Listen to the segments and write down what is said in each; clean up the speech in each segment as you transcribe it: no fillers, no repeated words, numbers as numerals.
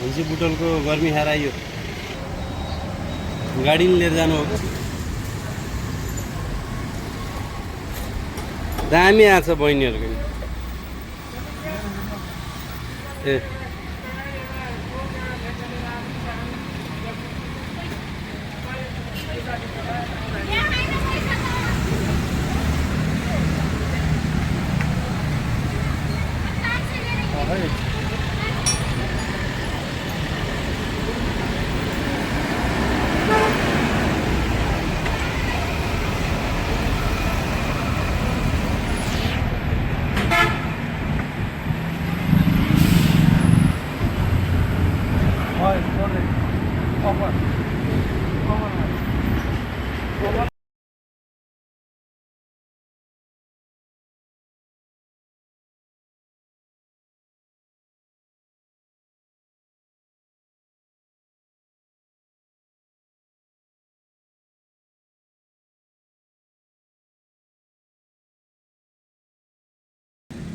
हिजो बुटलको गर्मी खाएर आइयो गाडीले लिएर जानु हो दामी आछ बहिनीहरुको ए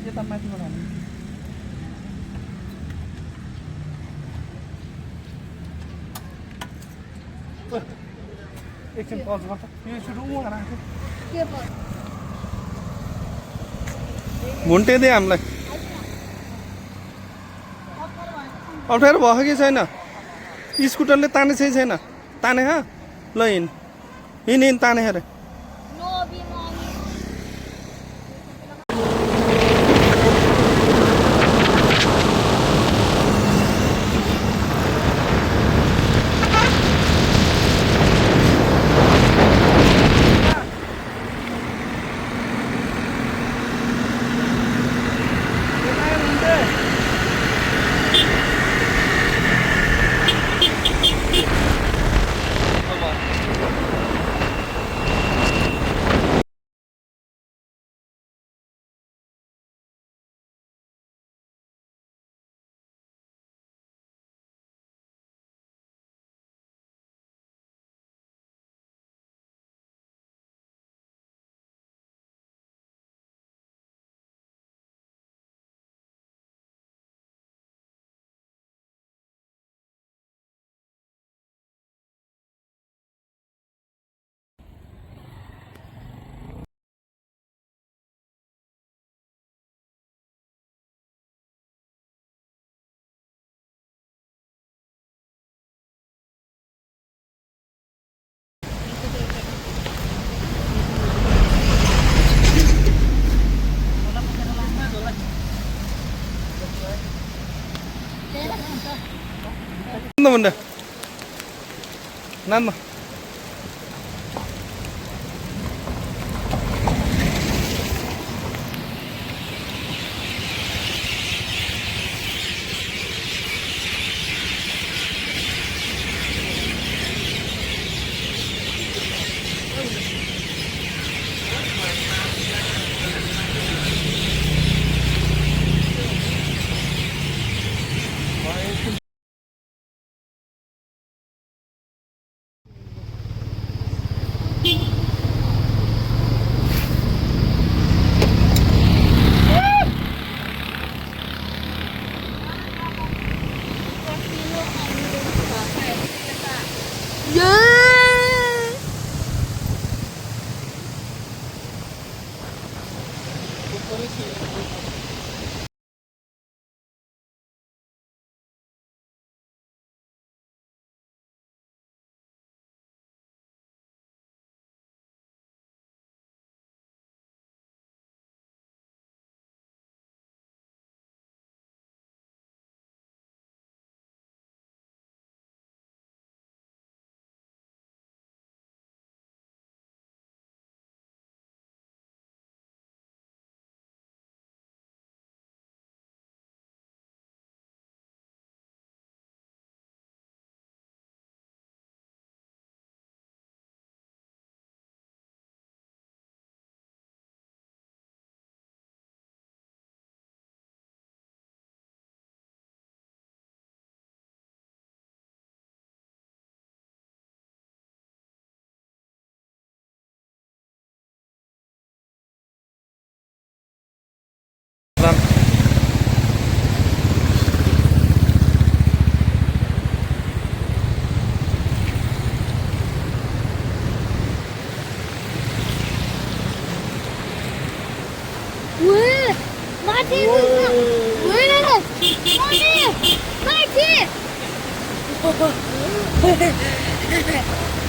यता माथिबाट हाल्नु एकछिन पज गर्छ यो सुरु उहाँ राख्छ के पज घुन्टे दे हामीलाई अप्ठ्यारो भयो कि छैन स्कुटरले ताने छैन ताने हा ल हिँड ताने अरे बन्द नाम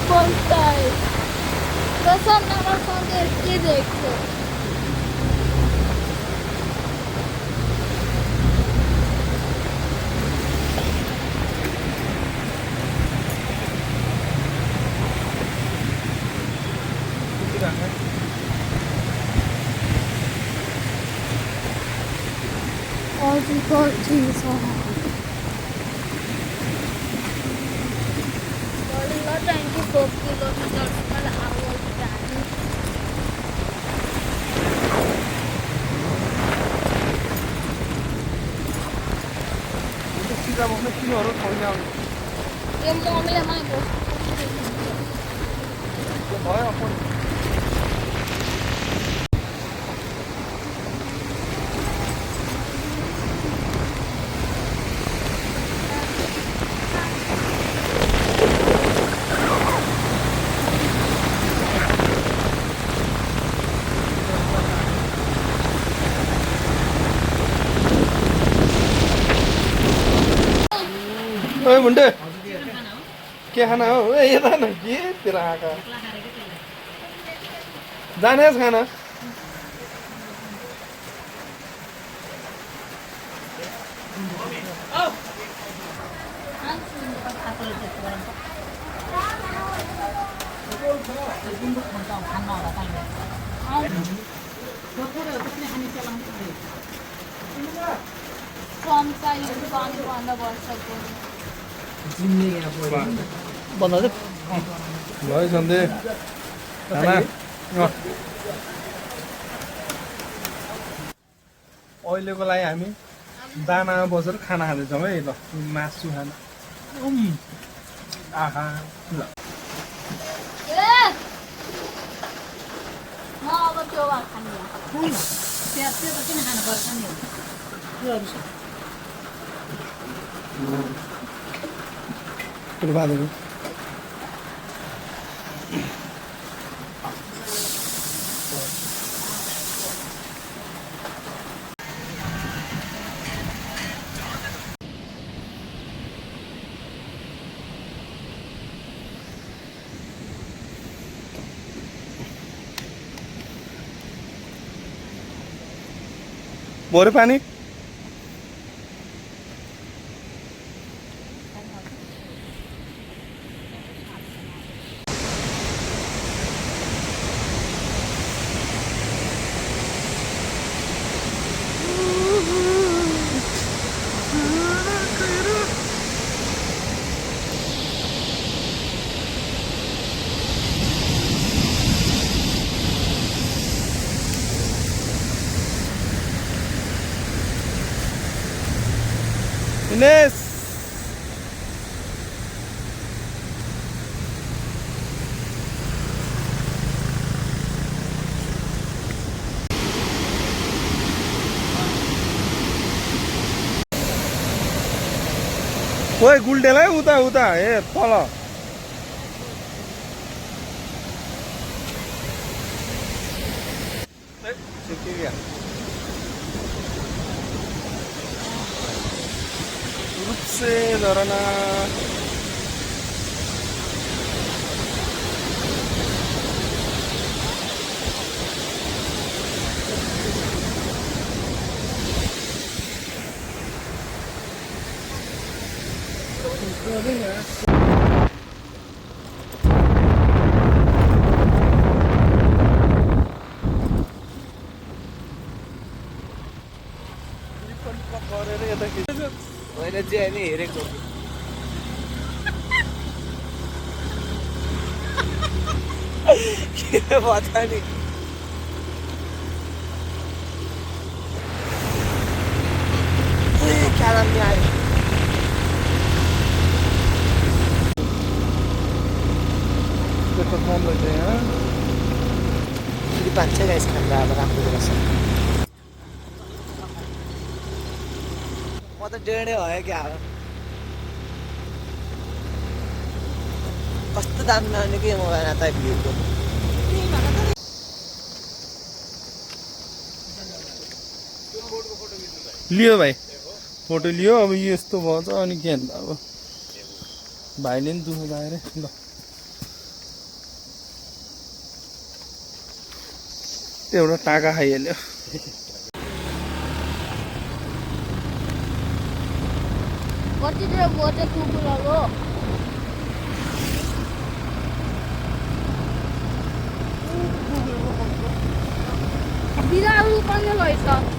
কোনটায় প্রসন্ন আমার সঙ্গে কি দেখছো 어디까지 머리가 24 kilometers per hour driving. सिधा बस्न किनहरू ठाउँमा आउने यो मम्मीले मलाई भयो अपन ओए मुंडे के खाना हो ए यता न के तेरो आँखा जाने खाना फर्मका यो बन्द वर्षको बन्द दे भयो सन्धे खाना अहिलेको लागि हामी दानामा बसेर खाना खाँदैछौँ है ल मासु खाना आहा ल म अब त्यो खाने त्यो त किन खानु पर्छ नि त्योहरू छ कुरो बाँधेको भरे पानी Ines ओए गुल्डेलाई उता उता ए तल रूपसे झरना होइन चाहिँ होइन हेरेको के पता नि क्या नाम नहीं आयो कम रहते हैं फेरि 5-6 गाइस खाँदा अब राम्रो रहेछ म त डेढै भयो क्या अब कस्तो दाम नआउने कि मोबाइल आता भिडियोको लियो भाइ फोटो लियो अब यस्तो भएछ अनि के अन्त अब भाइले नि दुःख गएर ल एउटा टाका खाइहाल्यो कतितिर बोटे कुकुरहरू बिरालो पनि रहेछ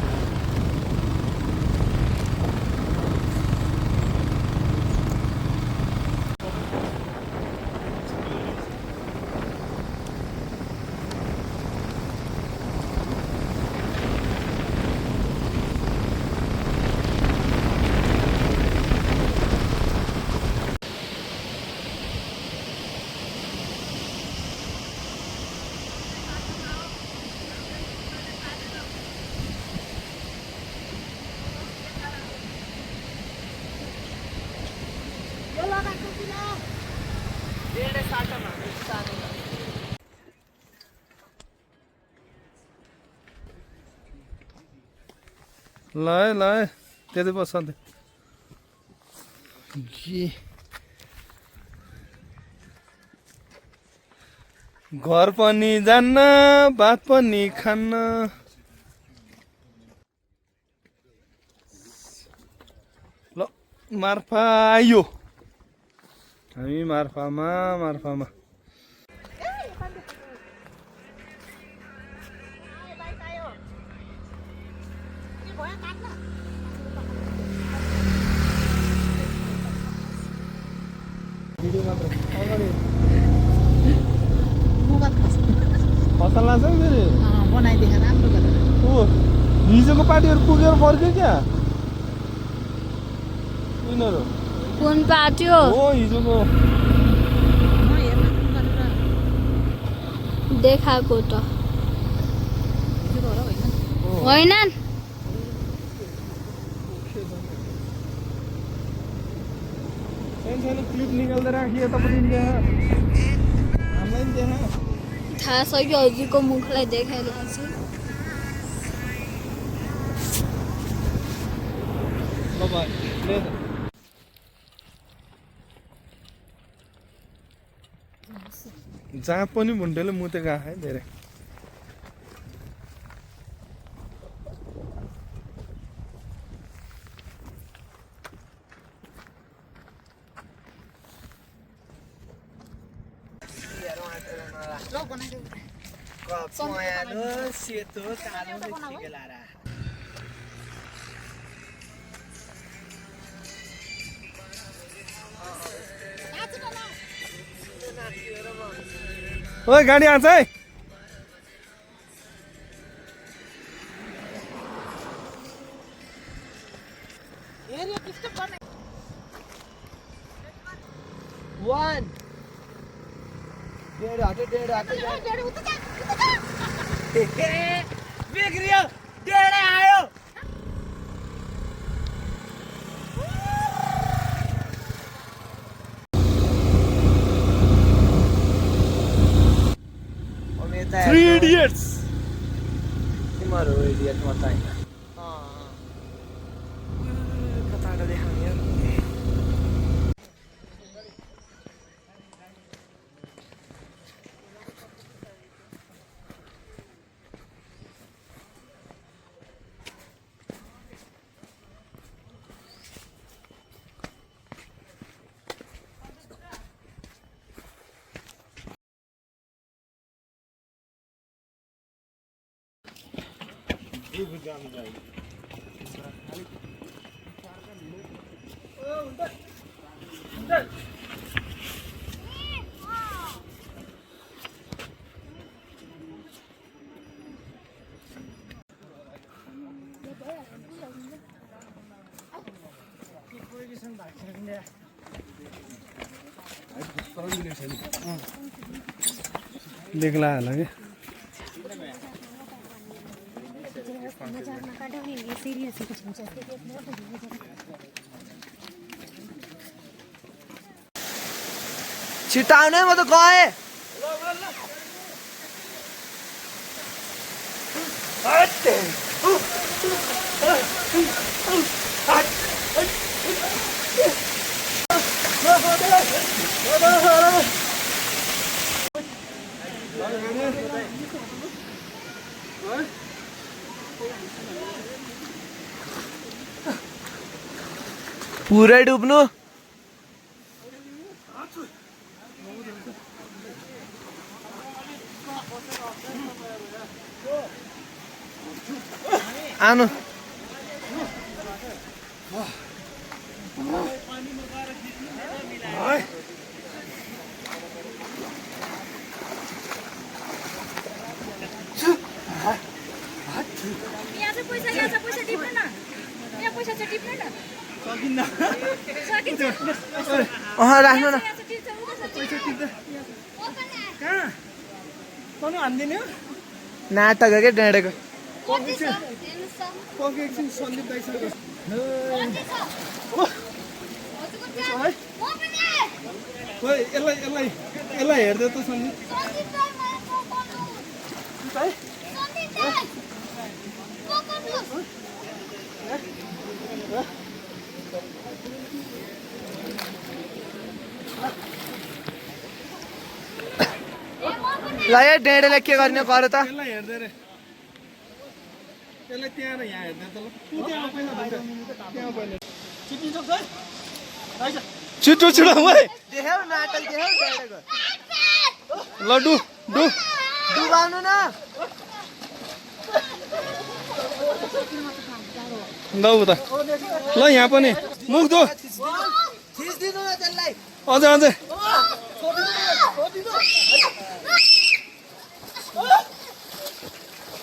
ल है त्यतै बस सधैँ घर पनि जान्न भात पनि खान्न ल मार्फा आयो हामी मार्फामा फसल लाग्छ नि फेरि बनाइदिए राम्रो गरेर ओ हिजोको पार्टीहरू पुगेर फर्क्यो क्या यिनीहरू कुन पार्ट्यो हो हिजोको म हेर्न कुन गरेर देखाएको त हिजोको होला होइन होइनन् सानो क्लिप निकाल्दै राखियो तपाईँले त्यहाँ हामीलाई नि त्यहाँ थाहा छ कि हजुरको मुखलाई देखाइरहेको छु ल भाइ ले जहाँ पनि भुन्टेले मुतेको आए धेरै सेतो कालो ठिकै ओए गाडी आउँछ है बिग्रियो डेढै आयो थ्री इडियट्स तिमीहरू इडियट म त होइन कताबाट देखाउने यार देखला होला कि छिटाउने म त गएँ पुरै डुब्नु आउनु यहाँ चाहिँ पैसा टिप्नु न यहाँ पैसा चाहिँ टिप्नु न सकिन्छ राख्नु न नाटक हो क्या डाँडेको यसलाई हेर्दै त सन्दीप ल या डाँडेले के गर्ने गर त यसलाई हेर्दै रे यसलाई त्यहाँ र यहाँ हेर्दै त ल छिटो छिटो भाइ देखाउ नाटक देखाउ डाँडेको ल डु डु डुबाउनु न ल उता ल यहाँ पनि मुख दो थिच्दिनु न त्यसलाई अझै अझै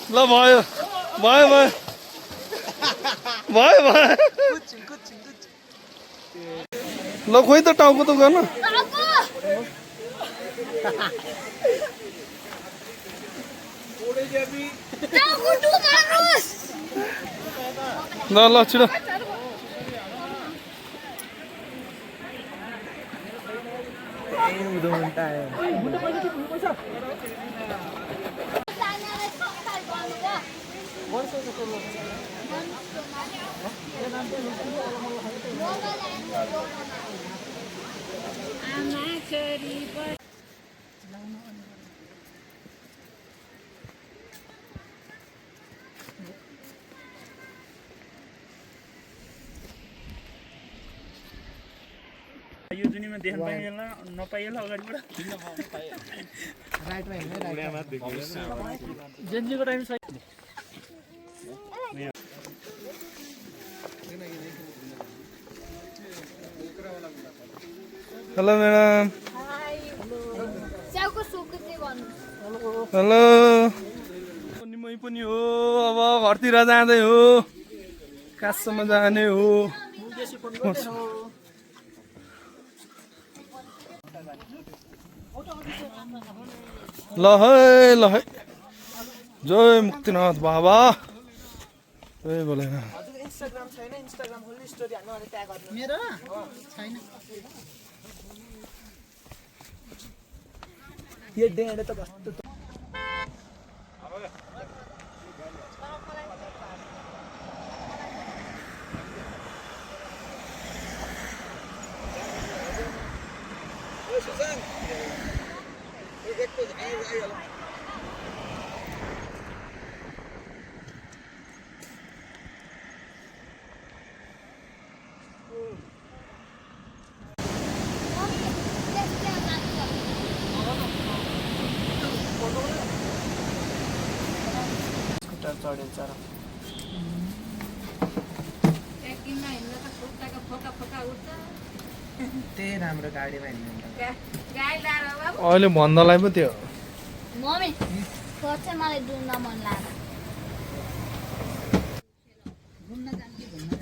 ल भयो भयो भयो भयो भयो ल खोइ त टाउको त गर्न ल ल छिटो यो दुनियाँमा देख्न पाइएला नपाइएला अगाडिबाट राइटमा हिँड्ने जेन्जीको टाइम सही हेलो म्याडम च्याउको सुप चाहिँ गर्नु हेलो मै पनि हो अब घरतिर जाँदै हो काठसम्म जाने हो ल है जय मुक्तिनाथ बाबा जय भोलेनाथ इन्स्टाग्राम छैन इन्स्टाग्राम खोल्नु स्टोरी हाल्नु अनि ट्याग गर्नु मेरो छैन यो डेढे त कस्तो चढिन्छ र त्यही राम्रो गाडीमा हिँड्नु अहिले भन्नलाई पो त्यो मम्मी मलाई डुल्न मन लाग्यो घुम्न जान्छु घुम्न